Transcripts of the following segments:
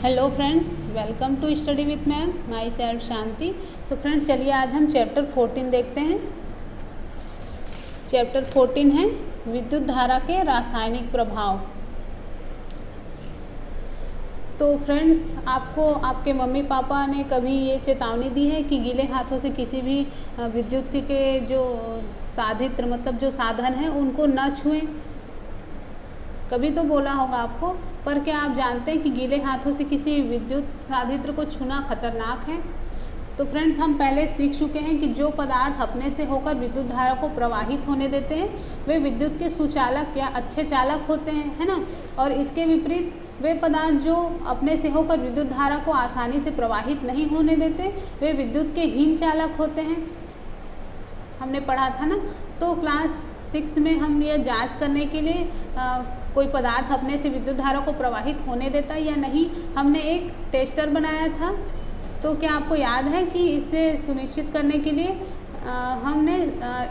Hello friends, welcome to study with myself Shanti. तो friends चलिए आज हम चैप्टर 14 देखते हैं। चैप्टर 14 है विद्युत धारा के रासायनिक प्रभाव। तो फ्रेंड्स आपको आपके मम्मी पापा ने कभी ये चेतावनी दी है कि गीले हाथों से किसी भी विद्युत के जो साधित्र मतलब जो साधन है उनको न छुएं? कभी तो बोला होगा आपको, पर क्या आप जानते हैं कि गीले हाथों से किसी विद्युत साधित्र को छूना खतरनाक है? तो फ्रेंड्स हम पहले सीख चुके हैं कि जो पदार्थ अपने से होकर विद्युत धारा को प्रवाहित होने देते हैं वे विद्युत के सुचालक या अच्छे चालक होते हैं, है ना। और इसके विपरीत वे पदार्थ जो अपने से होकर विद्युत धारा को आसानी से प्रवाहित नहीं होने देते वे विद्युत के हीन चालक होते हैं। हमने पढ़ा था ना। तो क्लास 6 में हम ये जांच करने के लिए कोई पदार्थ अपने से विद्युत धारा को प्रवाहित होने देता है या नहीं, हमने एक टेस्टर बनाया था। तो क्या आपको याद है कि इसे सुनिश्चित करने के लिए हमने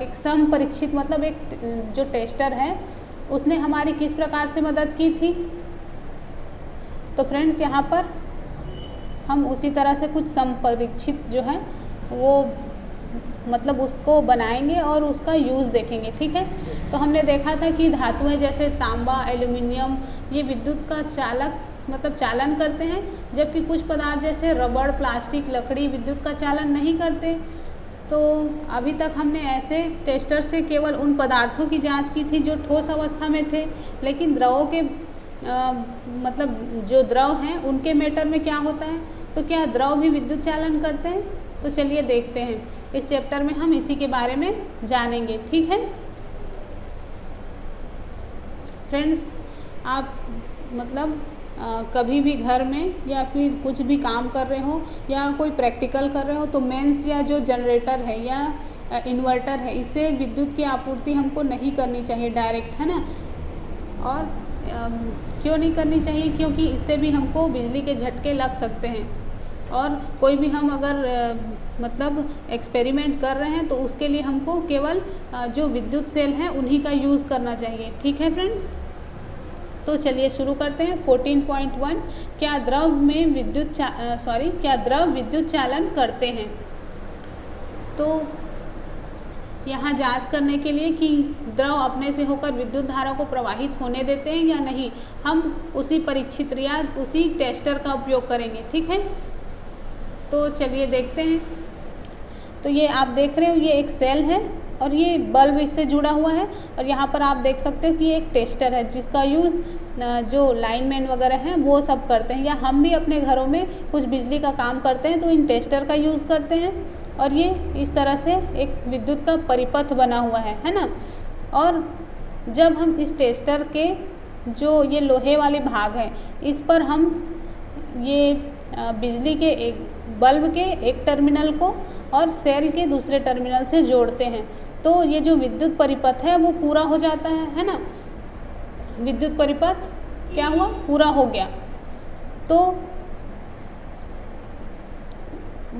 एक समपरीक्षित मतलब एक जो टेस्टर है उसने हमारी किस प्रकार से मदद की थी? तो फ्रेंड्स यहाँ पर हम उसी तरह से कुछ समपरीक्षित जो है वो मतलब उसको बनाएंगे और उसका यूज़ देखेंगे, ठीक है। तो हमने देखा था कि धातुएं जैसे तांबा, एल्यूमिनियम ये विद्युत का चालक मतलब चालन करते हैं, जबकि कुछ पदार्थ जैसे रबड़, प्लास्टिक, लकड़ी विद्युत का चालन नहीं करते। तो अभी तक हमने ऐसे टेस्टर से केवल उन पदार्थों की जांच की थी जो ठोस अवस्था में थे, लेकिन द्रवों के मतलब जो द्रव हैं उनके मैटर में क्या होता है? तो क्या द्रव भी विद्युत चालन करते हैं? तो चलिए देखते हैं, इस चैप्टर में हम इसी के बारे में जानेंगे, ठीक है फ्रेंड्स। आप मतलब कभी भी घर में या फिर कुछ भी काम कर रहे हो या कोई प्रैक्टिकल कर रहे हो तो मेंस या जो जनरेटर है या इन्वर्टर है इससे विद्युत की आपूर्ति हमको नहीं करनी चाहिए डायरेक्ट, है ना। और क्यों नहीं करनी चाहिए? क्योंकि इससे भी हमको बिजली के झटके लग सकते हैं और कोई भी हम अगर मतलब एक्सपेरिमेंट कर रहे हैं तो उसके लिए हमको केवल जो विद्युत सेल हैं उन्हीं का यूज़ करना चाहिए, ठीक है फ्रेंड्स। तो चलिए शुरू करते हैं। 14.1 क्या द्रव में क्या द्रव विद्युत चालन करते हैं? तो यहाँ जांच करने के लिए कि द्रव अपने से होकर विद्युत धारा को प्रवाहित होने देते हैं या नहीं, हम उसी परीक्षित या उसी टेस्टर का उपयोग करेंगे, ठीक है। तो चलिए देखते हैं। तो ये आप देख रहे हो ये एक सेल है और ये बल्ब इससे जुड़ा हुआ है और यहाँ पर आप देख सकते हो कि ये एक टेस्टर है जिसका यूज़ जो लाइनमैन वगैरह हैं वो सब करते हैं, या हम भी अपने घरों में कुछ बिजली का काम करते हैं तो इन टेस्टर का यूज़ करते हैं। और ये इस तरह से एक विद्युत का परिपथ बना हुआ है ना। और जब हम इस टेस्टर के जो ये लोहे वाले भाग हैं इस पर हम ये बिजली के एक बल्ब के एक टर्मिनल को और सेल के दूसरे टर्मिनल से जोड़ते हैं तो ये जो विद्युत परिपथ है वो पूरा हो जाता है ना। विद्युत परिपथ क्या हुआ? पूरा हो गया। तो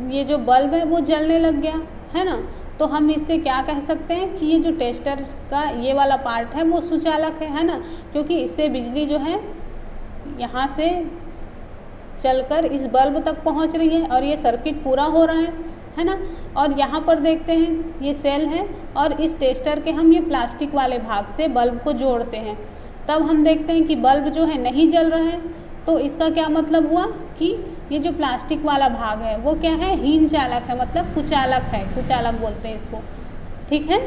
ये जो बल्ब है वो जलने लग गया, है ना। तो हम इससे क्या कह सकते हैं कि ये जो टेस्टर का ये वाला पार्ट है वो सुचालक है ना, क्योंकि इससे बिजली जो है यहाँ से चलकर इस बल्ब तक पहुँच रही है और ये सर्किट पूरा हो रहा है ना। और यहाँ पर देखते हैं ये सेल है और इस टेस्टर के हम ये प्लास्टिक वाले भाग से बल्ब को जोड़ते हैं, तब हम देखते हैं कि बल्ब जो है नहीं जल रहा है। तो इसका क्या मतलब हुआ कि ये जो प्लास्टिक वाला भाग है वो क्या है? हीन चालक है, मतलब कुचालक है, कुचालक बोलते हैं इसको, ठीक है।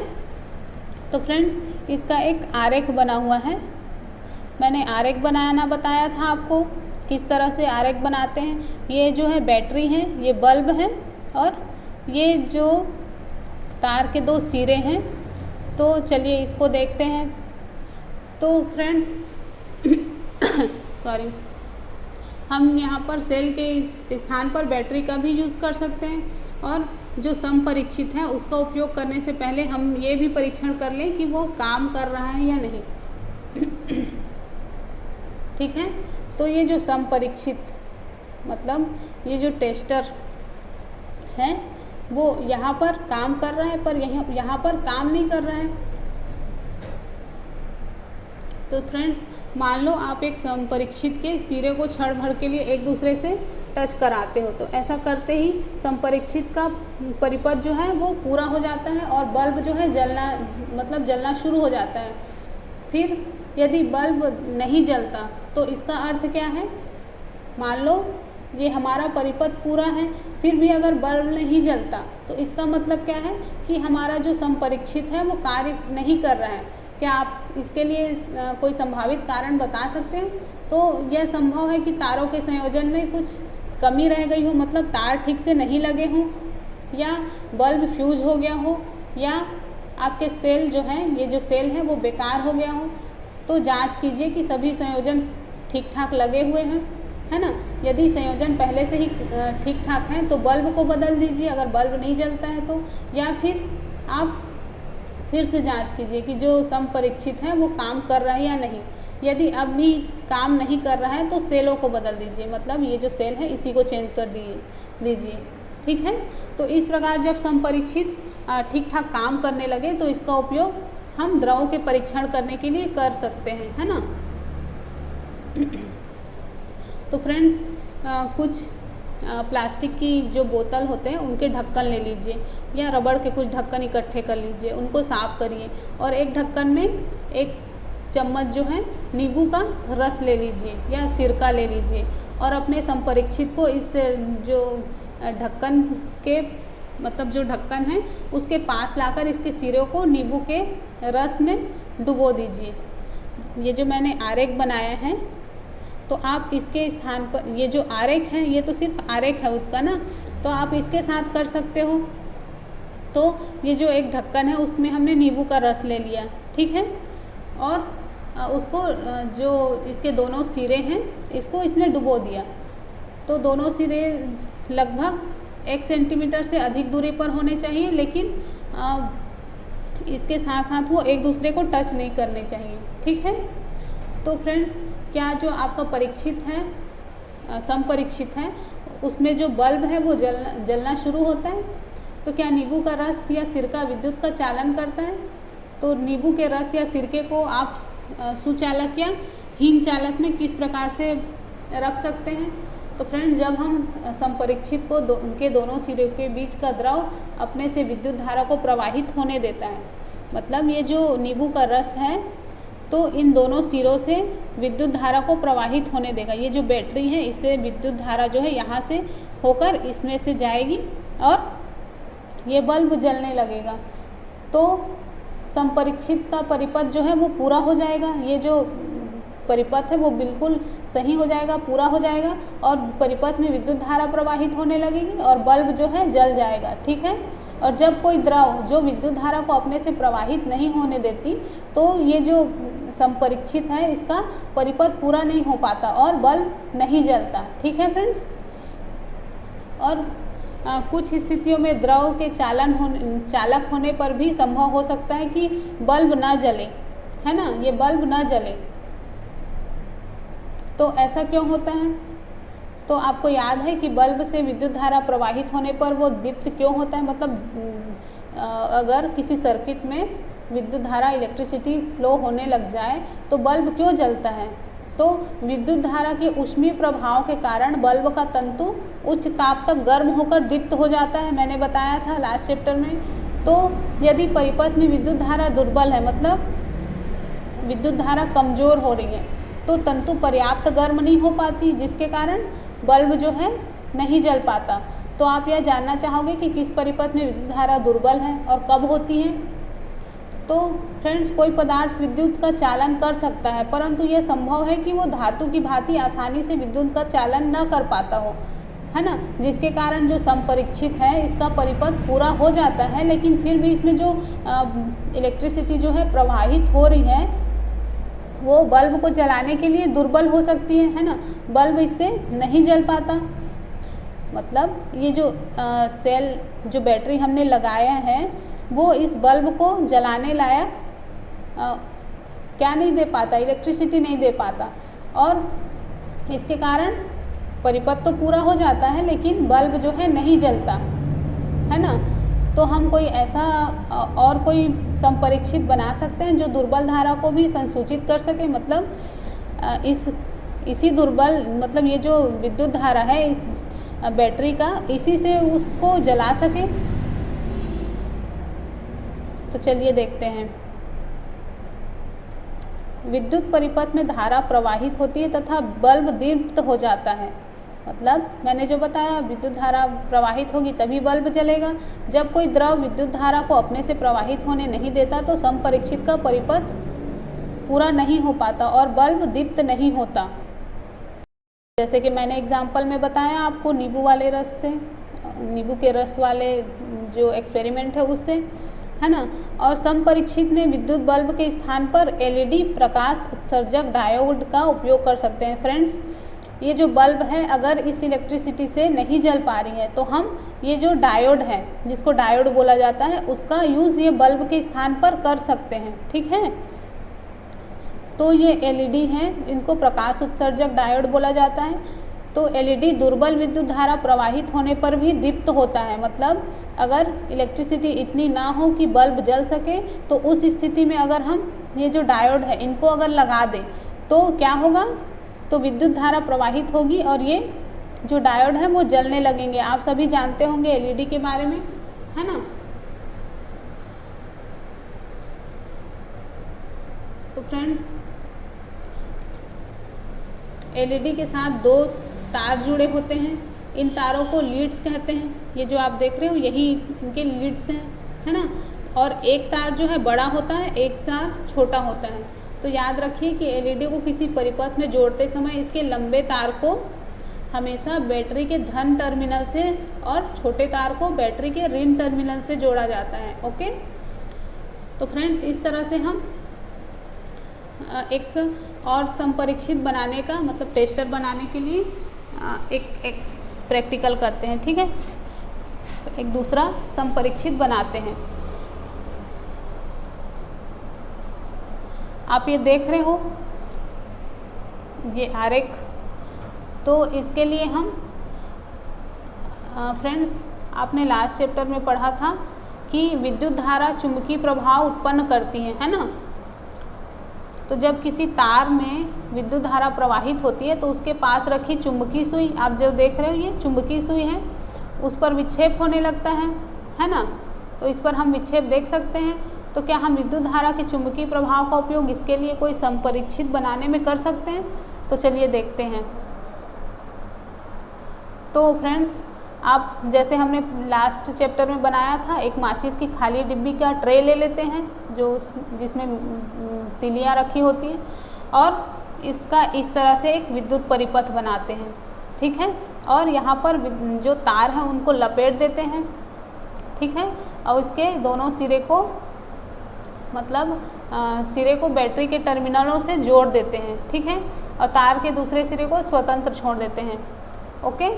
तो फ्रेंड्स इसका एक आरेख बना हुआ है, मैंने आरेख बनाना बताया था आपको किस तरह से आरेख बनाते हैं। ये जो है बैटरी है, ये बल्ब है और ये जो तार के दो सिरे हैं। तो चलिए इसको देखते हैं। तो फ्रेंड्स सॉरी, हम यहाँ पर सेल के स्थान पर बैटरी का भी यूज़ कर सकते हैं और जो समपरीक्षित है उसका उपयोग करने से पहले हम ये भी परीक्षण कर लें कि वो काम कर रहा है या नहीं, ठीक है। तो ये जो समपरीक्षित मतलब ये जो टेस्टर है वो यहाँ पर काम कर रहा है पर यहाँ पर काम नहीं कर रहा है। तो फ्रेंड्स, मान लो आप एक संपरीक्षित के सिरे को क्षण भर के लिए एक दूसरे से टच कराते हो, तो ऐसा करते ही संपरीक्षित का परिपथ जो है वो पूरा हो जाता है और बल्ब जो है जलना शुरू हो जाता है। फिर यदि बल्ब नहीं जलता तो इसका अर्थ क्या है? मान लो ये हमारा परिपथ पूरा है, फिर भी अगर बल्ब नहीं जलता तो इसका मतलब क्या है कि हमारा जो संपरीक्षित है वो कार्य नहीं कर रहा है। क्या आप इसके लिए कोई संभावित कारण बता सकते हैं? तो यह संभव है कि तारों के संयोजन में कुछ कमी रह गई हो, मतलब तार ठीक से नहीं लगे हों, या बल्ब फ्यूज हो गया हो, या आपके सेल जो हैं, ये जो सेल है वो बेकार हो गया हो। तो जांच कीजिए कि सभी संयोजन ठीक ठाक लगे हुए हैं, है ना। यदि संयोजन पहले से ही ठीक ठाक हैं तो बल्ब को बदल दीजिए अगर बल्ब नहीं जलता है तो, या फिर आप फिर से जांच कीजिए कि जो संपरीक्षित है वो काम कर रहा है या नहीं। यदि अब भी काम नहीं कर रहा है तो सेलों को बदल दीजिए, मतलब ये जो सेल है इसी को चेंज कर दीजिए, ठीक है। तो इस प्रकार जब संपरीक्षित ठीक ठाक काम करने लगे तो इसका उपयोग हम द्रवों के परीक्षण करने के लिए कर सकते हैं, है ना। तो फ्रेंड्स, कुछ प्लास्टिक की जो बोतल होते हैं उनके ढक्कन ले लीजिए, या रबड़ के कुछ ढक्कन इकट्ठे कर लीजिए, उनको साफ़ करिए और एक ढक्कन में एक चम्मच जो है नींबू का रस ले लीजिए या सिरका ले लीजिए और अपने संपरीक्षित को इस जो ढक्कन के मतलब जो ढक्कन है उसके पास लाकर इसके सिरों को नींबू के रस में डुबो दीजिए। ये जो मैंने आरेख बनाया है तो आप इसके स्थान पर, ये जो आरेख है ये तो सिर्फ आरेख है उसका ना, तो आप इसके साथ कर सकते हो। तो ये जो एक ढक्कन है उसमें हमने नींबू का रस ले लिया, ठीक है, और उसको जो इसके दोनों सिरे हैं इसको इसमें डुबो दिया। तो दोनों सिरे लगभग 1 सेंटीमीटर से अधिक दूरी पर होने चाहिए, लेकिन इसके साथ साथ वो एक दूसरे को टच नहीं करने चाहिए, ठीक है। तो फ्रेंड्स, क्या जो आपका परीक्षित है, संपरीक्षित है, उसमें जो बल्ब है वो जलना शुरू होता है, तो क्या नींबू का रस या सिरका विद्युत का चालन करता है? तो नींबू के रस या सिरके को आप सुचालक या हीन चालक में किस प्रकार से रख सकते हैं? तो फ्रेंड्स, जब हम संपरीक्षित को उनके दोनों सिरों के बीच का द्रव अपने से विद्युत धारा को प्रवाहित होने देता है, मतलब ये जो नींबू का रस है तो इन दोनों सिरों से विद्युत धारा को प्रवाहित होने देगा। ये जो बैटरी है इससे विद्युत धारा जो है यहाँ से होकर इसमें से जाएगी और ये बल्ब जलने लगेगा। तो संपरीक्षित का परिपथ जो है वो पूरा हो जाएगा, ये जो परिपथ है वो बिल्कुल सही हो जाएगा, पूरा हो जाएगा और परिपथ में विद्युत धारा प्रवाहित होने लगेगी और बल्ब जो है जल जाएगा, ठीक है। और जब कोई द्रव जो विद्युत धारा को अपने से प्रवाहित नहीं होने देती तो ये जो संपरीक्षित है इसका परिपथ पूरा नहीं हो पाता और बल्ब नहीं जलता, ठीक है फ्रेंड्स। और कुछ स्थितियों में द्रव के चालक होने पर भी संभव हो सकता है कि बल्ब ना जले, है ना, ये बल्ब ना जले। तो ऐसा क्यों होता है? तो आपको याद है कि बल्ब से विद्युत धारा प्रवाहित होने पर वो दीप्त क्यों होता है, मतलब अगर किसी सर्किट में विद्युत धारा इलेक्ट्रिसिटी फ्लो होने लग जाए तो बल्ब क्यों जलता है? तो विद्युत धारा के ऊष्मीय प्रभाव के कारण बल्ब का तंतु उच्च ताप तक गर्म होकर दीप्त हो जाता है, मैंने बताया था लास्ट चैप्टर में। तो यदि परिपथ में विद्युत धारा दुर्बल है, मतलब विद्युत धारा कमज़ोर हो रही है, तो तंतु पर्याप्त गर्म नहीं हो पाती, जिसके कारण बल्ब जो है नहीं जल पाता। तो आप यह जानना चाहोगे कि किस परिपथ में विद्युत धारा दुर्बल है और कब होती है? तो फ्रेंड्स, कोई पदार्थ विद्युत का चालन कर सकता है, परंतु यह संभव है कि वो धातु की भांति आसानी से विद्युत का चालन न कर पाता हो, है ना, जिसके कारण जो संपरीक्षित है इसका परिपथ पूरा हो जाता है, लेकिन फिर भी इसमें जो इलेक्ट्रिसिटी जो है प्रवाहित हो रही है वो बल्ब को जलाने के लिए दुर्बल हो सकती है ना, बल्ब इससे नहीं जल पाता। मतलब ये जो सेल जो बैटरी हमने लगाया है वो इस बल्ब को जलाने लायक क्या नहीं दे पाता, इलेक्ट्रिसिटी नहीं दे पाता, और इसके कारण परिपथ तो पूरा हो जाता है लेकिन बल्ब जो है नहीं जलता, है ना। तो हम कोई ऐसा और कोई संपरीक्षित बना सकते हैं जो दुर्बल धारा को भी संसूचित कर सके। मतलब इसी दुर्बल, मतलब ये जो विद्युत धारा है इस बैटरी का, इसी से उसको जला सके। तो चलिए देखते हैं। विद्युत परिपथ में धारा प्रवाहित होती है तथा बल्ब दीप्त हो जाता है। मतलब मैंने जो बताया, विद्युत धारा प्रवाहित होगी तभी बल्ब जलेगा। जब कोई द्रव विद्युत धारा को अपने से प्रवाहित होने नहीं देता तो संपरीक्षित का परिपथ पूरा नहीं हो पाता और बल्ब दीप्त नहीं होता। जैसे कि मैंने एग्जाम्पल में बताया आपको नींबू वाले रस से, नींबू के रस वाले जो एक्सपेरिमेंट है उससे, है ना। और संपरीक्षित में विद्युत बल्ब के स्थान पर एलईडी प्रकाश उत्सर्जक डायोड का उपयोग कर सकते हैं। फ्रेंड्स, ये जो बल्ब है अगर इस इलेक्ट्रिसिटी से नहीं जल पा रही है तो हम ये जो डायोड है, जिसको डायोड बोला जाता है, उसका यूज़ ये बल्ब के स्थान पर कर सकते हैं। ठीक है, तो ये एलईडी हैं, इनको प्रकाश उत्सर्जक डायोड बोला जाता है। तो एलईडी दुर्बल विद्युत धारा प्रवाहित होने पर भी दीप्त होता है। मतलब अगर इलेक्ट्रिसिटी इतनी ना हो कि बल्ब जल सके तो उस स्थिति में अगर हम ये जो डायोड है इनको अगर लगा दें तो क्या होगा, तो विद्युत धारा प्रवाहित होगी और ये जो डायोड है वो जलने लगेंगे। आप सभी जानते होंगे एलईडी के बारे में, है ना। तो फ्रेंड्स, एलईडी के साथ दो तार जुड़े होते हैं। इन तारों को लीड्स कहते हैं। ये जो आप देख रहे हो यही इनके लीड्स हैं, है ना। और एक तार जो है बड़ा होता है, एक तार छोटा होता है। तो याद रखिए कि एलईडी को किसी परिपथ में जोड़ते समय इसके लंबे तार को हमेशा बैटरी के धन टर्मिनल से और छोटे तार को बैटरी के ऋण टर्मिनल से जोड़ा जाता है। ओके, तो फ्रेंड्स, इस तरह से हम एक और संपरीक्षित बनाने का, मतलब टेस्टर बनाने के लिए एक प्रैक्टिकल करते हैं। ठीक है, एक दूसरा संपरीक्षित बनाते हैं। आप ये देख रहे हो ये आरेख, तो इसके लिए हम फ्रेंड्स, आपने लास्ट चैप्टर में पढ़ा था कि विद्युत धारा चुंबकीय प्रभाव उत्पन्न करती है ना। तो जब किसी तार में विद्युत धारा प्रवाहित होती है तो उसके पास रखी चुंबकीय सुई, आप जो देख रहे हो ये चुंबकीय सुई है, उस पर विक्षेप होने लगता है ना। तो इस पर हम विक्षेप देख सकते हैं। तो क्या हम विद्युत धारा के चुंबकीय प्रभाव का उपयोग इसके लिए कोई संपरीक्षित बनाने में कर सकते हैं? तो चलिए देखते हैं। तो फ्रेंड्स, आप जैसे हमने लास्ट चैप्टर में बनाया था, एक माचिस की खाली डिब्बी का ट्रे ले लेते हैं जिसमें तिलियाँ रखी होती हैं और इसका इस तरह से एक विद्युत परिपथ बनाते हैं। ठीक है, और यहाँ पर जो तार हैं उनको लपेट देते हैं। ठीक है, और इसके दोनों सिरे को, मतलब सिरे को बैटरी के टर्मिनलों से जोड़ देते हैं। ठीक है, और तार के दूसरे सिरे को स्वतंत्र छोड़ देते हैं। ओके,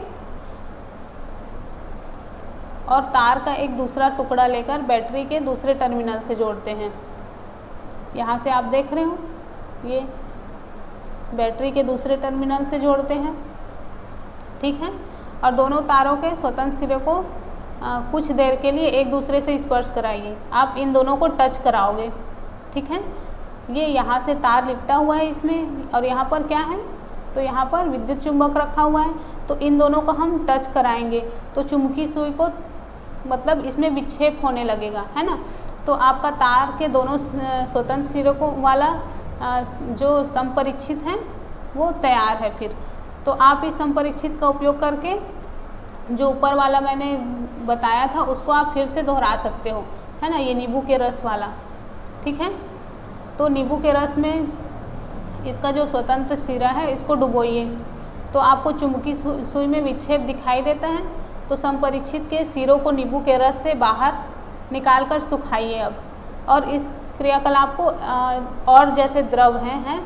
और तार का एक दूसरा टुकड़ा लेकर बैटरी के दूसरे टर्मिनल से जोड़ते हैं। यहाँ से आप देख रहे हो ये बैटरी के दूसरे टर्मिनल से जोड़ते हैं। ठीक है, और दोनों तारों के स्वतंत्र सिरे को कुछ देर के लिए एक दूसरे से स्पर्श कराइए। आप इन दोनों को टच कराओगे। ठीक है, ये यहाँ से तार लिपटा हुआ है इसमें, और यहाँ पर क्या है, तो यहाँ पर विद्युत चुंबक रखा हुआ है। तो इन दोनों को हम टच कराएंगे तो चुंबकीय सुई को, मतलब इसमें विक्षेप होने लगेगा, है ना। तो आपका तार के दोनों स्वतंत्र सिरों को वाला जो संपरीक्षित है वो तैयार है। फिर तो आप इस संपरीक्षित का उपयोग करके जो ऊपर वाला मैंने बताया था उसको आप फिर से दोहरा सकते हो, है ना, ये नींबू के रस वाला। ठीक है, तो नींबू के रस में इसका जो स्वतंत्र सिरा है इसको डुबोइए तो आपको चुंबकीय सुई में विक्षेप दिखाई देता है। तो संपरीक्षित के सिरों को नींबू के रस से बाहर निकाल कर सुखाइए अब। और इस क्रियाकलाप को और जैसे द्रव हैं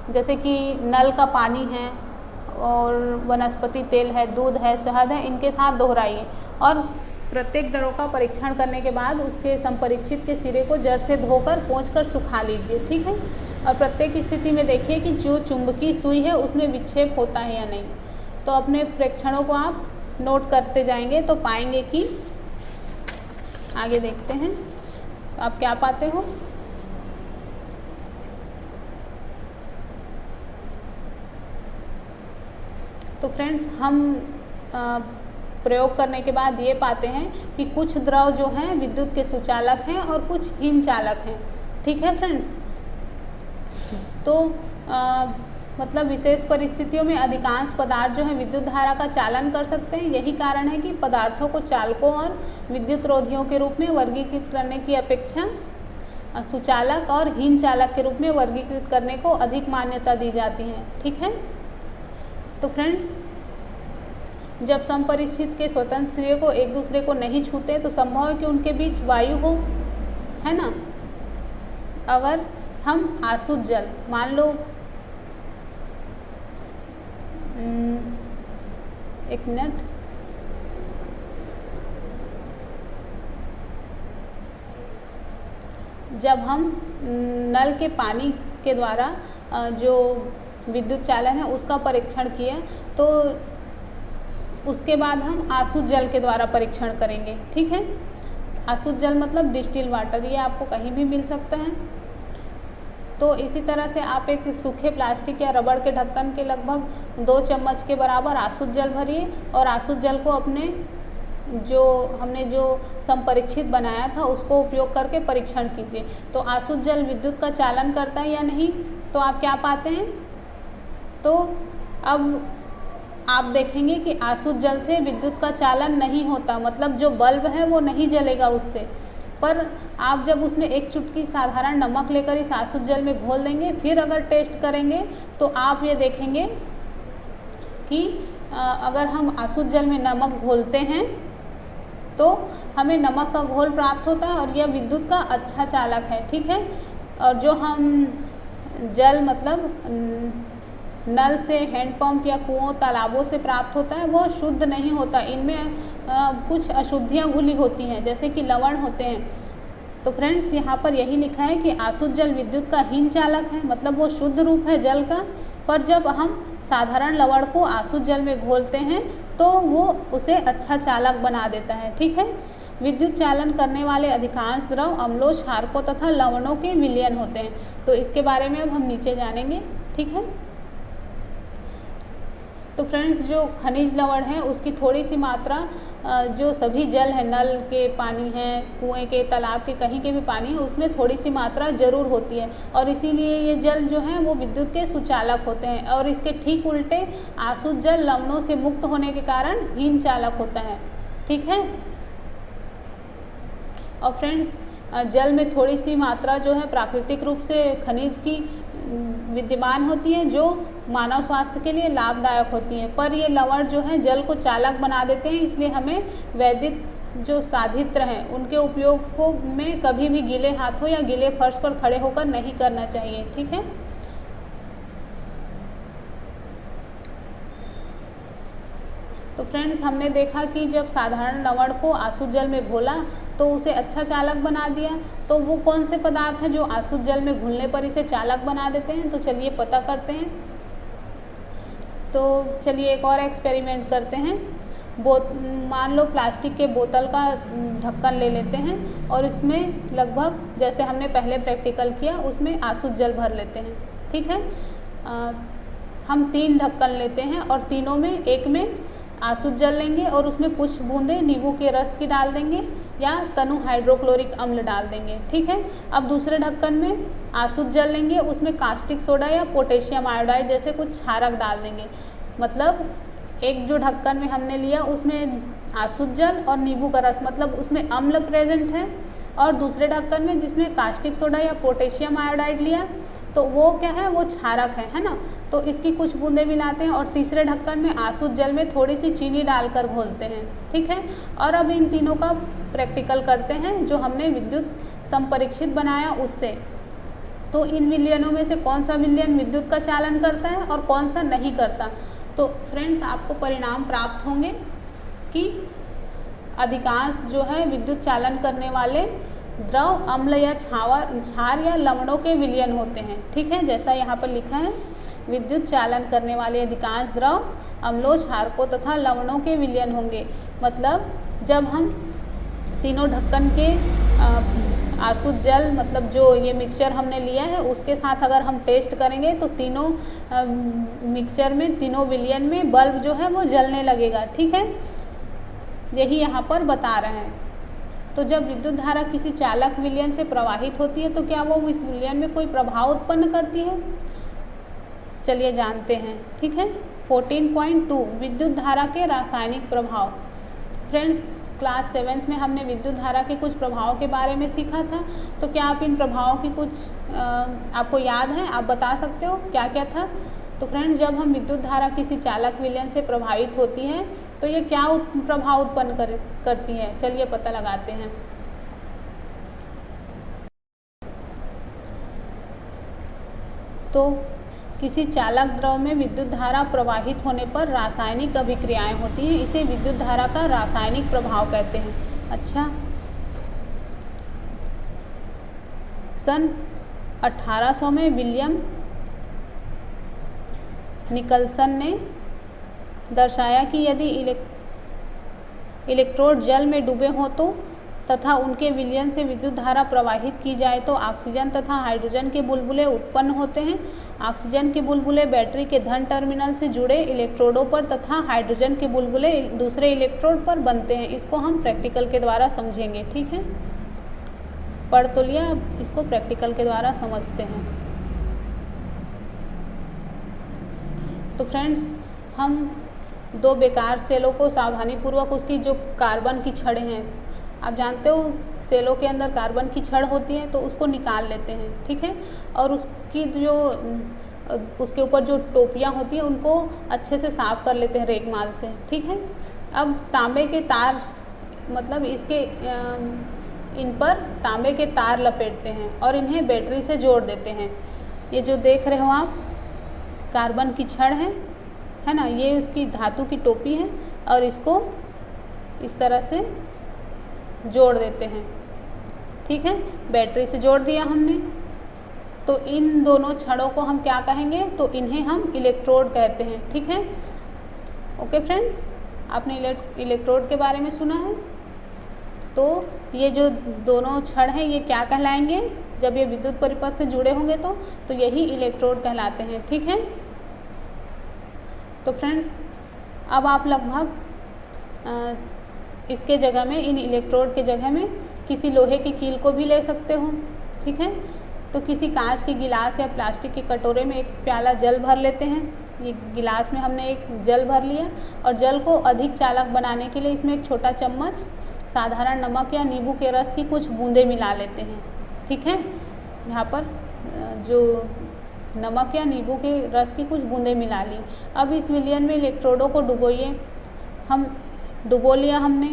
जैसे कि नल का पानी है और वनस्पति तेल है, दूध है, शहद है, इनके साथ दोहराइए। और प्रत्येक दरों का परीक्षण करने के बाद उसके संपरीक्षित के सिरे को जड़ से धोकर पोंछकर सुखा लीजिए। ठीक है, और प्रत्येक स्थिति में देखिए कि जो चुंबकीय सुई है उसमें विक्षेप होता है या नहीं। तो अपने प्रेक्षणों को आप नोट करते जाएंगे तो पाएंगे कि आगे देखते हैं तो आप क्या पाते हो। तो फ्रेंड्स हम प्रयोग करने के बाद ये पाते हैं कि कुछ द्रव जो हैं विद्युत के सुचालक हैं और कुछ हीन चालक हैं। ठीक है फ्रेंड्स। तो मतलब विशेष परिस्थितियों में अधिकांश पदार्थ जो है विद्युत धारा का चालन कर सकते हैं। यही कारण है कि पदार्थों को चालकों और विद्युत रोधियों के रूप में वर्गीकृत करने की अपेक्षा सुचालक और हीन चालक के रूप में वर्गीकृत करने को अधिक मान्यता दी जाती है। ठीक है। तो फ्रेंड्स जब समपरिचित के स्वतंत्र सिरे को एक दूसरे को नहीं छूते तो संभव है कि उनके बीच वायु हो, है ना। अगर हम आसुत जल, मान लो एक मिनट, जब हम नल के पानी के द्वारा जो विद्युत चालन है उसका परीक्षण किया तो उसके बाद हम आसुत जल के द्वारा परीक्षण करेंगे। ठीक है। आसुत जल मतलब डिस्टिल वाटर, ये आपको कहीं भी मिल सकता है। तो इसी तरह से आप एक सूखे प्लास्टिक या रबड़ के ढक्कन के लगभग 2 चम्मच के बराबर आसुत जल भरिए और आसुत जल को अपने हमने जो संपरीक्षित बनाया था उसको उपयोग करके परीक्षण कीजिए। तो आसुत जल विद्युत का चालन करता है या नहीं, तो आप क्या पाते हैं। तो अब आप देखेंगे कि आसुत जल से विद्युत का चालन नहीं होता, मतलब जो बल्ब है वो नहीं जलेगा उससे। पर आप जब उसमें एक चुटकी साधारण नमक लेकर इस आसुत जल में घोल देंगे, फिर अगर टेस्ट करेंगे तो आप ये देखेंगे कि अगर हम आसुत जल में नमक घोलते हैं तो हमें नमक का घोल प्राप्त होता है और यह विद्युत का अच्छा चालक है। ठीक है। और जो हम जल मतलब नल से, हैंडपंप या कुओं, तालाबों से प्राप्त होता है वो शुद्ध नहीं होता, इनमें कुछ अशुद्धियाँ घुली होती हैं जैसे कि लवण होते हैं। तो फ्रेंड्स यहाँ पर यही लिखा है कि आसुत जल विद्युत का हीन चालक है, मतलब वो शुद्ध रूप है जल का। पर जब हम साधारण लवण को आसुत जल में घोलते हैं तो वो उसे अच्छा चालक बना देता है। ठीक है। विद्युत चालन करने वाले अधिकांश द्रव अम्लों, क्षारकों तथा लवणों के विलयन होते हैं। तो इसके बारे में अब हम नीचे जानेंगे। ठीक है। तो फ्रेंड्स जो खनिज लवण है उसकी थोड़ी सी मात्रा जो सभी जल है, नल के पानी है, कुएं के, तालाब के, कहीं के भी पानी है, उसमें थोड़ी सी मात्रा जरूर होती है और इसीलिए ये जल जो है वो विद्युत के सुचालक होते हैं। और इसके ठीक उल्टे आसुत जल लवणों से मुक्त होने के कारण हीन चालक होता है। ठीक है। और फ्रेंड्स जल में थोड़ी सी मात्रा जो है प्राकृतिक रूप से खनिज की विद्यमान होती है जो मानव स्वास्थ्य के लिए लाभदायक होती हैं। पर ये लवण जो है जल को चालक बना देते हैं, इसलिए हमें वैदिक जो साधित्र हैं उनके उपयोग को में कभी भी गीले हाथों या गीले फर्श पर खड़े होकर नहीं करना चाहिए। ठीक है। तो फ्रेंड्स हमने देखा कि जब साधारण लवण को आसुत जल में घोला तो उसे अच्छा चालक बना दिया। तो वो कौन से पदार्थ हैं जो आसुत जल में घुलने पर इसे चालक बना देते हैं, तो चलिए पता करते हैं। तो चलिए एक और एक्सपेरिमेंट करते हैं। मान लो प्लास्टिक के बोतल का ढक्कन ले लेते हैं और इसमें लगभग जैसे हमने पहले प्रैक्टिकल किया उसमें आसुत जल भर लेते हैं। ठीक है। हम 3 ढक्कन लेते हैं और तीनों में एक में आसुत जल लेंगे और उसमें कुछ बूंदें नींबू के रस की डाल देंगे या तनु हाइड्रोक्लोरिक अम्ल डाल देंगे। ठीक है। अब दूसरे ढक्कन में आसुत जल लेंगे, उसमें कास्टिक सोडा या पोटेशियम आयोडाइड जैसे कुछ क्षारक डाल देंगे। मतलब एक जो ढक्कन में हमने लिया उसमें आसुत जल और नींबू का रस, मतलब उसमें अम्ल प्रेजेंट है, और दूसरे ढक्कन में जिसमें कास्टिक सोडा या पोटेशियम आयोडाइड लिया तो वो क्या है, वो क्षारक है ना। तो इसकी कुछ बूंदें मिलाते हैं और तीसरे ढक्कन में आसुत जल में थोड़ी सी चीनी डालकर घोलते हैं। ठीक है। और अब इन तीनों का प्रैक्टिकल करते हैं जो हमने विद्युत संपरीक्षित बनाया उससे। तो इन विलयनों में से कौन सा विलयन विद्युत का चालन करता है और कौन सा नहीं करता। तो फ्रेंड्स आपको परिणाम प्राप्त होंगे कि अधिकांश जो है विद्युत चालन करने वाले द्रव अम्ल या क्षार या लवणों के विलयन होते हैं। ठीक है। जैसा यहाँ पर लिखा है, विद्युत चालन करने वाले अधिकांश द्रव अम्लों, क्षारकों तथा लवणों के विलयन होंगे। मतलब जब हम तीनों ढक्कन के आसुत जल मतलब जो ये मिक्सचर हमने लिया है उसके साथ अगर हम टेस्ट करेंगे तो तीनों मिक्सचर में, तीनों विलयन में बल्ब जो है वो जलने लगेगा। ठीक है, यही यहाँ पर बता रहे हैं। तो जब विद्युत धारा किसी चालक विलयन से प्रवाहित होती है तो क्या वो इस विलयन में कोई प्रभाव उत्पन्न करती है? चलिए जानते हैं। ठीक है, 14.2 विद्युत धारा के रासायनिक प्रभाव। फ्रेंड्स, क्लास 7th में हमने विद्युत धारा के कुछ प्रभावों के बारे में सीखा था। तो क्या आप इन प्रभावों की कुछ आपको याद है? आप बता सकते हो क्या क्या था? तो फ्रेंड्स, जब हम विद्युत धारा किसी चालक विलयन से प्रभावित होती है तो ये क्या प्रभाव उत्पन्न करती है? चलिए पता लगाते हैं। तो किसी चालक द्रव में विद्युत धारा प्रवाहित होने पर रासायनिक अभिक्रियाएं होती हैं, इसे विद्युत धारा का रासायनिक प्रभाव कहते हैं। अच्छा, सन 1800 में विलियम निकलसन ने दर्शाया कि यदि इलेक्ट्रोड जल में डूबे हों तो तथा उनके विलयन से विद्युत धारा प्रवाहित की जाए तो ऑक्सीजन तथा हाइड्रोजन के बुलबुले उत्पन्न होते हैं। ऑक्सीजन के बुलबुले बैटरी के धन टर्मिनल से जुड़े इलेक्ट्रोडों पर तथा हाइड्रोजन के बुलबुले दूसरे इलेक्ट्रोड पर बनते हैं। इसको हम प्रैक्टिकल के द्वारा समझेंगे। ठीक है, पढ़ तो लिया, अब इसको प्रैक्टिकल के द्वारा समझते हैं। तो फ्रेंड्स, हम दो बेकार सेलों को सावधानीपूर्वक उसकी जो कार्बन की छड़ें हैं, आप जानते हो सेलों के अंदर कार्बन की छड़ होती है, तो उसको निकाल लेते हैं। ठीक है, और उसकी जो उसके ऊपर जो टोपियाँ होती हैं उनको अच्छे से साफ़ कर लेते हैं रेगमाल से। ठीक है, अब तांबे के तार मतलब इसके इन पर तांबे के तार लपेटते हैं और इन्हें बैटरी से जोड़ देते हैं। ये जो देख रहे हो आप कार्बन की छड़ है ना, ये उसकी धातु की टोपी है और इसको इस तरह से जोड़ देते हैं। ठीक है, बैटरी से जोड़ दिया हमने, तो इन दोनों छड़ों को हम क्या कहेंगे? तो इन्हें हम इलेक्ट्रोड कहते हैं। ठीक है, ओके फ्रेंड्स, आपने इलेक्ट्रोड के बारे में सुना है। तो ये जो दोनों छड़ हैं ये क्या कहलाएंगे? जब ये विद्युत परिपथ से जुड़े होंगे तो यही इलेक्ट्रोड कहलाते हैं। ठीक है, तो फ्रेंड्स, अब आप लगभग इसके जगह में, इन इलेक्ट्रोड के जगह में किसी लोहे की कील को भी ले सकते हो। ठीक है, तो किसी कांच के गिलास या प्लास्टिक के कटोरे में एक प्याला जल भर लेते हैं। ये गिलास में हमने एक जल भर लिया और जल को अधिक चालक बनाने के लिए इसमें एक छोटा चम्मच साधारण नमक या नींबू के रस की कुछ बूंदें मिला लेते हैं। ठीक है, यहाँ पर जो नमक या नींबू के रस की कुछ बूंदें मिला ली। अब इस विलयन में इलेक्ट्रोडों को डुबोइए। हम डुबो लिया हमने।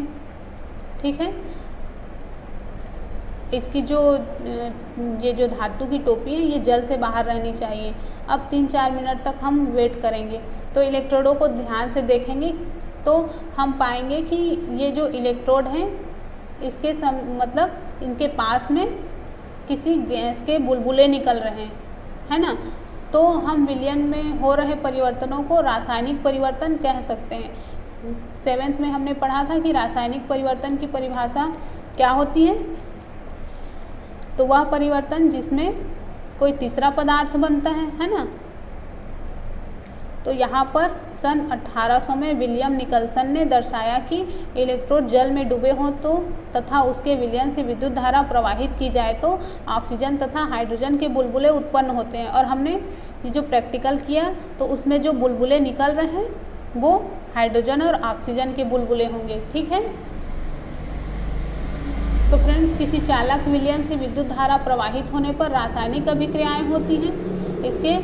ठीक है, इसकी ये जो धातु की टोपी है ये जल से बाहर रहनी चाहिए। अब 3-4 मिनट तक हम वेट करेंगे। तो इलेक्ट्रोडों को ध्यान से देखेंगे तो हम पाएंगे कि ये जो इलेक्ट्रोड हैं इसके मतलब इनके पास में किसी गैस के बुलबुले निकल रहे हैं, है ना। तो हम विलयन में हो रहे परिवर्तनों को रासायनिक परिवर्तन कह सकते हैं। 7th में हमने पढ़ा था कि रासायनिक परिवर्तन की परिभाषा क्या होती है? तो वह परिवर्तन जिसमें कोई तीसरा पदार्थ बनता है ना। तो यहाँ पर सन 1800 में विलियम निकलसन ने दर्शाया कि इलेक्ट्रोड जल में डूबे हों तो तथा उसके विलयन से विद्युत धारा प्रवाहित की जाए तो ऑक्सीजन तथा हाइड्रोजन के बुलबुले उत्पन्न होते हैं। और हमने ये जो प्रैक्टिकल किया तो उसमें जो बुलबुले निकल रहे हैं वो हाइड्रोजन और ऑक्सीजन के बुलबुले होंगे। ठीक है, तो फ्रेंड्स, किसी चालक विलयन से विद्युत धारा प्रवाहित होने पर रासायनिक अभिक्रियाएं होती हैं। इसके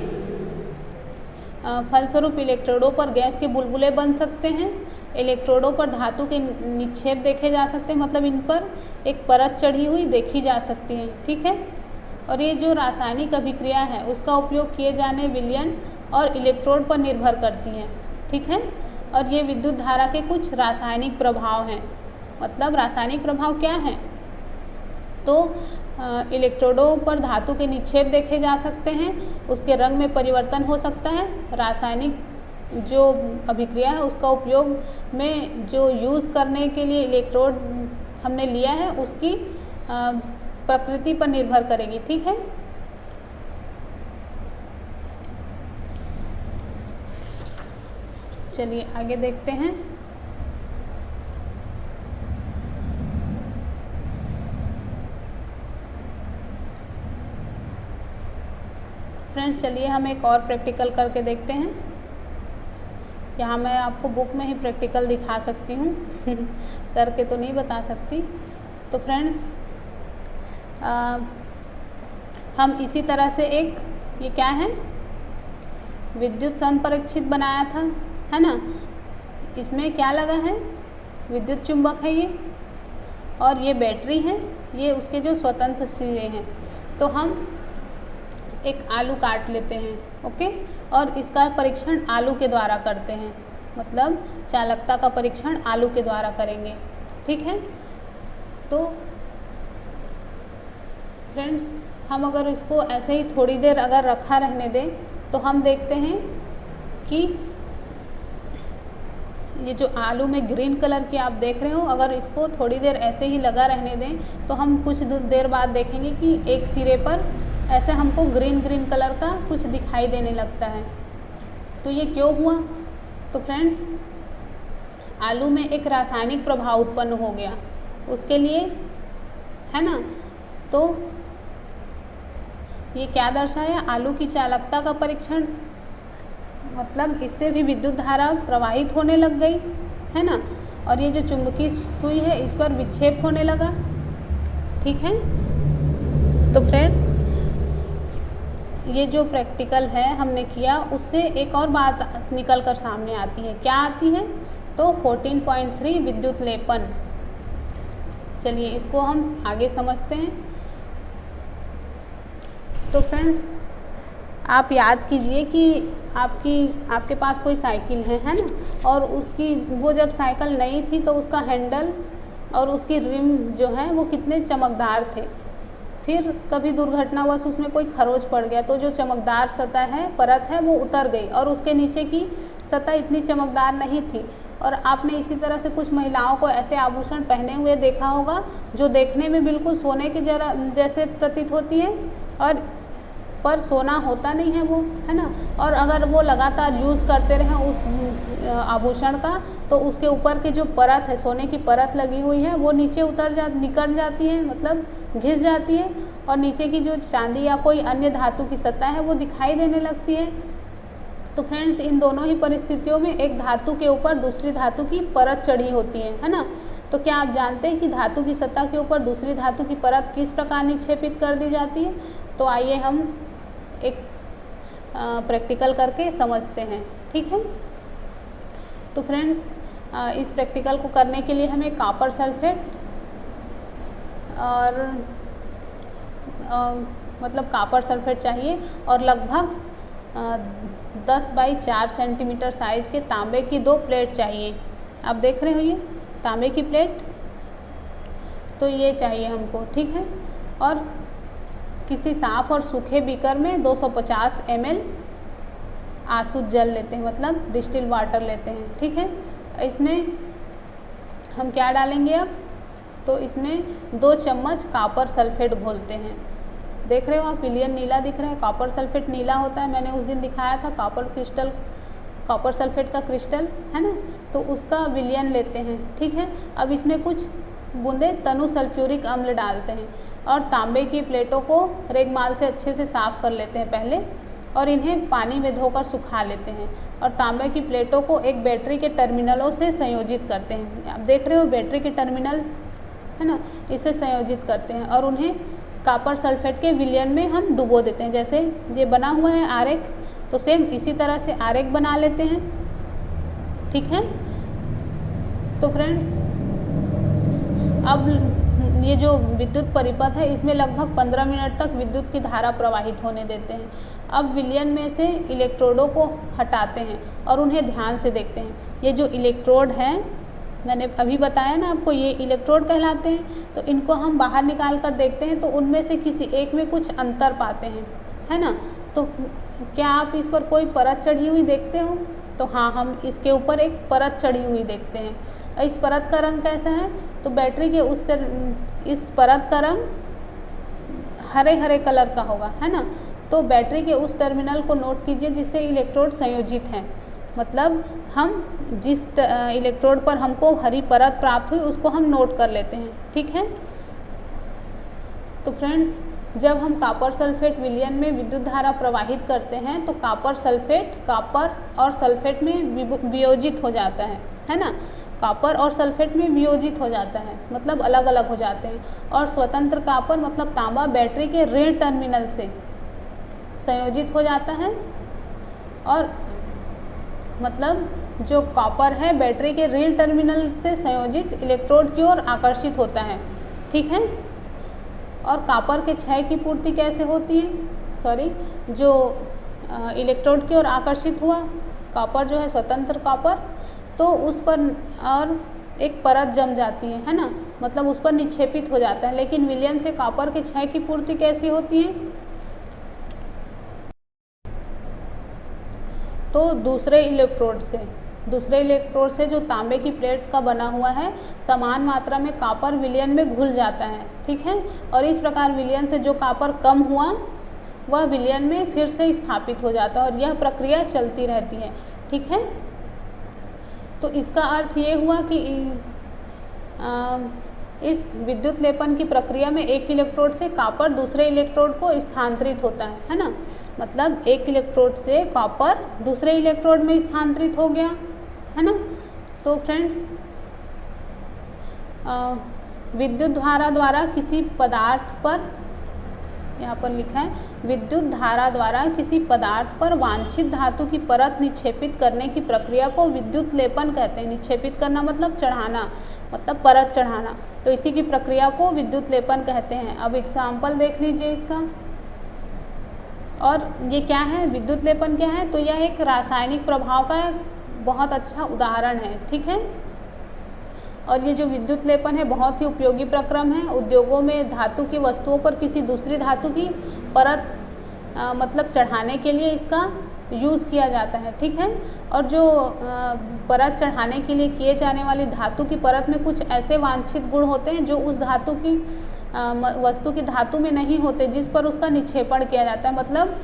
फलस्वरूप इलेक्ट्रोडों पर गैस के बुलबुले बन सकते हैं। इलेक्ट्रोडों पर धातु के निक्षेप देखे जा सकते हैं, मतलब इन पर एक परत चढ़ी हुई देखी जा सकती है। ठीक है, और ये जो रासायनिक अभिक्रिया है उसका उपयोग किए जाने विलयन और इलेक्ट्रोड पर निर्भर करती हैं। ठीक है, और ये विद्युत धारा के कुछ रासायनिक प्रभाव हैं। मतलब रासायनिक प्रभाव क्या है? तो इलेक्ट्रोडों पर धातु के निक्षेप देखे जा सकते हैं, उसके रंग में परिवर्तन हो सकता है। रासायनिक जो अभिक्रिया है उसका उपयोग में जो यूज़ करने के लिए इलेक्ट्रोड हमने लिया है उसकी प्रकृति पर निर्भर करेगी। ठीक है, चलिए आगे देखते हैं। फ्रेंड्स चलिए हम एक और प्रैक्टिकल करके देखते हैं। यहाँ मैं आपको बुक में ही प्रैक्टिकल दिखा सकती हूँ करके तो नहीं बता सकती। तो फ्रेंड्स हम इसी तरह से एक, ये क्या है, विद्युत संपरीक्षित बनाया था, है ना। इसमें क्या लगा है, विद्युत चुंबक है ये, और ये बैटरी है, ये उसके जो स्वतंत्र सिरे हैं। तो हम एक आलू काट लेते हैं, ओके, और इसका परीक्षण आलू के द्वारा करते हैं, मतलब चालकता का परीक्षण आलू के द्वारा करेंगे। ठीक है, तो फ्रेंड्स हम अगर इसको ऐसे ही थोड़ी देर अगर रखा रहने दें तो हम देखते हैं कि ये जो आलू में ग्रीन कलर की आप देख रहे हो, अगर इसको थोड़ी देर ऐसे ही लगा रहने दें तो हम कुछ देर बाद देखेंगे कि एक सिरे पर ऐसे हमको ग्रीन ग्रीन कलर का कुछ दिखाई देने लगता है। तो ये क्यों हुआ? तो फ्रेंड्स आलू में एक रासायनिक प्रभाव उत्पन्न हो गया उसके लिए, है ना। तो ये क्या दर्शाया, आलू की चालकता का परीक्षण, मतलब इससे भी विद्युत धारा प्रवाहित होने लग गई, है ना। और ये जो चुंबकीय सुई है इस पर विक्षेप होने लगा। ठीक है, तो फ्रेंड्स ये जो प्रैक्टिकल है हमने किया उससे एक और बात निकल कर सामने आती है। क्या आती है? तो 14.3 विद्युत लेपन। चलिए इसको हम आगे समझते हैं। तो फ्रेंड्स आप याद कीजिए कि आपके पास कोई साइकिल है ना, और उसकी वो जब साइकिल नई थी तो उसका हैंडल और उसकी रिम जो है वो कितने चमकदार थे। फिर कभी दुर्घटनावश उसमें कोई खरोच पड़ गया तो जो चमकदार सतह है, परत है, वो उतर गई और उसके नीचे की सतह इतनी चमकदार नहीं थी। और आपने इसी तरह से कुछ महिलाओं को ऐसे आभूषण पहने हुए देखा होगा जो देखने में बिल्कुल सोने के जैसे प्रतीत होती है, और पर सोना होता नहीं है वो, है ना। और अगर वो लगातार यूज़ करते रहें उस आभूषण का तो उसके ऊपर की जो परत है, सोने की परत लगी हुई है, वो नीचे निकल जाती है, मतलब घिस जाती है, और नीचे की जो चांदी या कोई अन्य धातु की सतह है वो दिखाई देने लगती है। तो फ्रेंड्स इन दोनों ही परिस्थितियों में एक धातु के ऊपर दूसरी धातु की परत चढ़ी होती है ना। तो क्या आप जानते हैं कि धातु की सतह के ऊपर दूसरी धातु की परत किस प्रकार निक्षेपित कर दी जाती है? तो आइए हम एक प्रैक्टिकल करके समझते हैं। ठीक है, तो फ्रेंड्स इस प्रैक्टिकल को करने के लिए हमें कॉपर सल्फेट और मतलब कॉपर सल्फेट चाहिए, और लगभग 10 बाई 4 सेंटीमीटर साइज़ के तांबे की 2 प्लेट चाहिए। आप देख रहे हो ये तांबे की प्लेट, तो ये चाहिए हमको। ठीक है, और किसी साफ और सूखे बीकर में 250 ml आसुत जल लेते हैं, मतलब डिस्टिल वाटर लेते हैं। ठीक है, इसमें हम क्या डालेंगे अब? तो इसमें 2 चम्मच कॉपर सल्फेट घोलते हैं। देख रहे हो आप, विलयन नीला दिख रहा है, कॉपर सल्फेट नीला होता है। मैंने उस दिन दिखाया था कॉपर सल्फेट का क्रिस्टल, है ना, तो उसका विलयन लेते हैं। ठीक है, अब इसमें कुछ बूंदे तनु सल्फ्यूरिक अम्ल डालते हैं और तांबे की प्लेटों को रेगमाल से अच्छे से साफ़ कर लेते हैं पहले, और इन्हें पानी में धोकर सुखा लेते हैं, और तांबे की प्लेटों को एक बैटरी के टर्मिनलों से संयोजित करते हैं। आप देख रहे हो बैटरी के टर्मिनल, है ना, इससे संयोजित करते हैं और उन्हें कॉपर सल्फेट के विलयन में हम डुबो देते हैं। जैसे ये बना हुआ है आरेख, तो सेम इसी तरह से आरेख बना लेते हैं। ठीक है, तो फ्रेंड्स अब ये जो विद्युत परिपथ है इसमें लगभग 15 मिनट तक विद्युत की धारा प्रवाहित होने देते हैं। अब विलयन में से इलेक्ट्रोडों को हटाते हैं और उन्हें ध्यान से देखते हैं। ये जो इलेक्ट्रोड है, मैंने अभी बताया ना आपको, ये इलेक्ट्रोड कहलाते हैं। तो इनको हम बाहर निकाल कर देखते हैं तो उनमें से किसी एक में कुछ अंतर पाते हैं, है ना। तो क्या आप इस पर कोई परत चढ़ी हुई देखते हो? तो हाँ, हम इसके ऊपर एक परत चढ़ी हुई देखते हैं। इस परत का रंग कैसा है? तो बैटरी के इस परत का रंग हरे हरे कलर का होगा, है ना। तो बैटरी के उस टर्मिनल को नोट कीजिए जिससे इलेक्ट्रोड संयोजित हैं, मतलब हम जिस इलेक्ट्रोड पर हमको हरी परत प्राप्त हुई उसको हम नोट कर लेते हैं, ठीक है। तो फ्रेंड्स, जब हम कॉपर सल्फेट विलयन में विद्युत धारा प्रवाहित करते हैं तो कॉपर सल्फेट कॉपर और सल्फेट में वियोजित हो जाता है ना। कॉपर और सल्फेट में वियोजित हो जाता है, मतलब अलग अलग हो जाते हैं। और स्वतंत्र कॉपर मतलब तांबा बैटरी के ऋण टर्मिनल से संयोजित हो जाता है, और मतलब जो कॉपर है बैटरी के ऋण टर्मिनल से संयोजित इलेक्ट्रोड की ओर आकर्षित होता है, ठीक है। और कॉपर के क्षय की पूर्ति कैसे होती है, जो इलेक्ट्रोड की ओर आकर्षित हुआ कॉपर जो है स्वतंत्र कॉपर, तो उस पर और एक परत जम जाती है ना, मतलब उस पर निक्षेपित हो जाता है। लेकिन विलयन से कॉपर के क्षय की पूर्ति कैसी होती है, तो दूसरे इलेक्ट्रोड से जो तांबे की प्लेट का बना हुआ है समान मात्रा में कॉपर विलयन में घुल जाता है, ठीक है। और इस प्रकार विलयन से जो कॉपर कम हुआ वह विलयन में फिर से स्थापित हो जाता है, और यह प्रक्रिया चलती रहती है, ठीक है। तो इसका अर्थ ये हुआ कि इस विद्युत लेपन की प्रक्रिया में एक इलेक्ट्रोड से कॉपर दूसरे इलेक्ट्रोड को स्थानांतरित होता है ना। मतलब एक इलेक्ट्रोड से कॉपर दूसरे इलेक्ट्रोड में स्थानांतरित हो गया, है ना। तो फ्रेंड्स, विद्युत धारा द्वारा किसी पदार्थ पर, यहाँ पर लिखा है विद्युत धारा द्वारा किसी पदार्थ पर वांछित धातु की परत निक्षेपित करने की प्रक्रिया को विद्युत लेपन कहते हैं। निक्षेपित करना मतलब चढ़ाना, मतलब परत चढ़ाना, तो इसी की प्रक्रिया को विद्युत लेपन कहते हैं। अब एग्जाम्पल देख लीजिए इसका। और ये क्या है, विद्युत लेपन क्या है, तो यह एक रासायनिक प्रभाव का बहुत अच्छा उदाहरण है, ठीक है। और ये जो विद्युत लेपन है बहुत ही उपयोगी प्रक्रम है। उद्योगों में धातु की वस्तुओं पर किसी दूसरी धातु की परत मतलब चढ़ाने के लिए इसका यूज़ किया जाता है, ठीक है। और जो परत चढ़ाने के लिए किए जाने वाली धातु की परत में कुछ ऐसे वांछित गुण होते हैं जो उस धातु की वस्तु की धातु में नहीं होते जिस पर उसका निक्षेपण किया जाता है। मतलब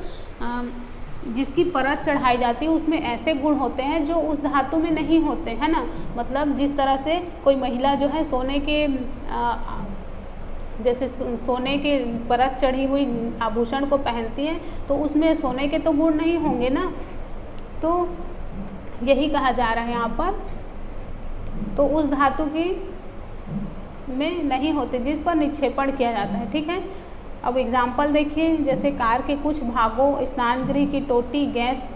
जिसकी परत चढ़ाई जाती है उसमें ऐसे गुण होते हैं जो उस धातु में नहीं होते, है ना। मतलब जिस तरह से कोई महिला जो है सोने के जैसे सोने के परत चढ़ी हुई आभूषण को पहनती है तो उसमें सोने के तो गुण नहीं होंगे ना, तो यही कहा जा रहा है यहाँ पर। तो उस धातु की में नहीं होते जिस पर निक्षेपण किया जाता है, ठीक है। अब एग्जाम्पल देखिए, जैसे कार के कुछ भागों, स्नान गृह की टोटी, गैस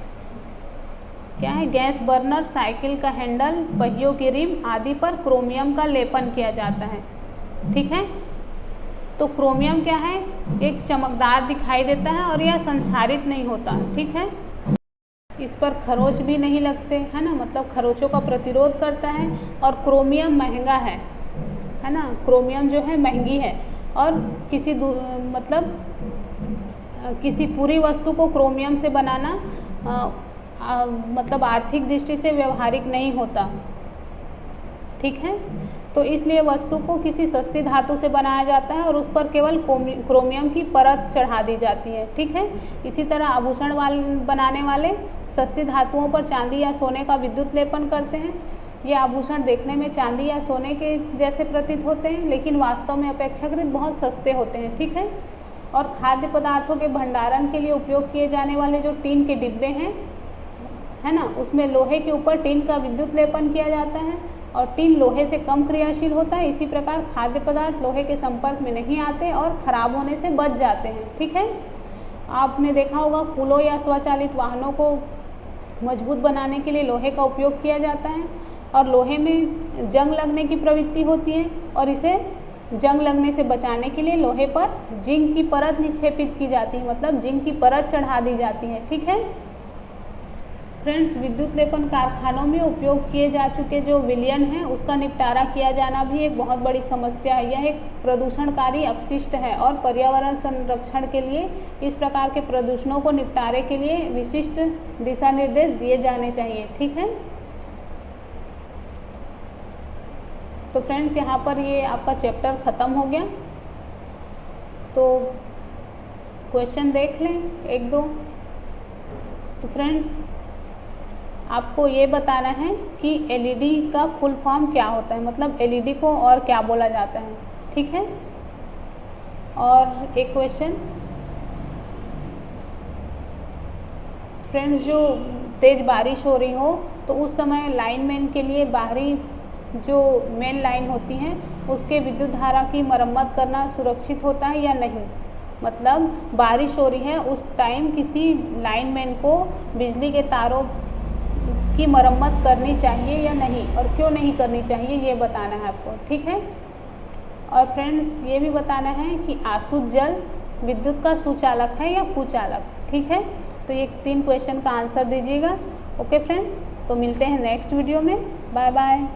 बर्नर, साइकिल का हैंडल, पहियों की रिम आदि पर क्रोमियम का लेपन किया जाता है, ठीक है। तो क्रोमियम क्या है, एक चमकदार दिखाई देता है और यह संक्षारित नहीं होता, ठीक है। इस पर खरोंच भी नहीं लगते, है ना, मतलब खरोंचों का प्रतिरोध करता है। और क्रोमियम महंगा है ना, क्रोमियम जो है महंगी है। और किसी पूरी वस्तु को क्रोमियम से बनाना मतलब आर्थिक दृष्टि से व्यवहारिक नहीं होता, ठीक है। तो इसलिए वस्तु को किसी सस्ती धातु से बनाया जाता है और उस पर केवल क्रोमियम की परत चढ़ा दी जाती है, ठीक है। इसी तरह आभूषण बनाने वाले सस्ती धातुओं पर चांदी या सोने का विद्युत लेपन करते हैं। ये आभूषण देखने में चांदी या सोने के जैसे प्रतीत होते हैं लेकिन वास्तव में अपेक्षाकृत बहुत सस्ते होते हैं, ठीक है। और खाद्य पदार्थों के भंडारण के लिए उपयोग किए जाने वाले जो टीन के डिब्बे हैं, है ना, उसमें लोहे के ऊपर टीन का विद्युत लेपन किया जाता है और टीन लोहे से कम क्रियाशील होता है। इसी प्रकार खाद्य पदार्थ लोहे के संपर्क में नहीं आते और खराब होने से बच जाते हैं, ठीक है। आपने देखा होगा कूलों या स्वचालित वाहनों को मजबूत बनाने के लिए लोहे का उपयोग किया जाता है और लोहे में जंग लगने की प्रवृत्ति होती है और इसे जंग लगने से बचाने के लिए लोहे पर जिंक की परत निक्षेपित की जाती है, मतलब जिंक की परत चढ़ा दी जाती है, ठीक है। फ्रेंड्स, विद्युत लेपन कारखानों में उपयोग किए जा चुके जो विलयन है उसका निपटारा किया जाना भी एक बहुत बड़ी समस्या है। यह एक प्रदूषणकारी अपशिष्ट है और पर्यावरण संरक्षण के लिए इस प्रकार के प्रदूषणों को निपटारे के लिए विशिष्ट दिशा निर्देश दिए जाने चाहिए, ठीक है। तो फ्रेंड्स यहाँ पर ये आपका चैप्टर ख़त्म हो गया। तो क्वेश्चन देख लें एक दो। तो फ्रेंड्स आपको ये बताना है कि एलईडी का फुल फॉर्म क्या होता है, मतलब एलईडी को और क्या बोला जाता है, ठीक है। और एक क्वेश्चन फ्रेंड्स, जो तेज़ बारिश हो रही हो तो उस समय लाइनमैन के लिए बाहरी जो मेन लाइन होती हैं उसके विद्युत धारा की मरम्मत करना सुरक्षित होता है या नहीं। मतलब बारिश हो रही है उस टाइम किसी लाइनमैन को बिजली के तारों की मरम्मत करनी चाहिए या नहीं, और क्यों नहीं करनी चाहिए ये बताना है आपको, ठीक है। और फ्रेंड्स ये भी बताना है कि आसुत जल विद्युत का सुचालक है या कुचालक, ठीक है। तो ये 3 क्वेश्चन का आंसर दीजिएगा। ओके फ्रेंड्स, तो मिलते हैं नेक्स्ट वीडियो में। Bye bye.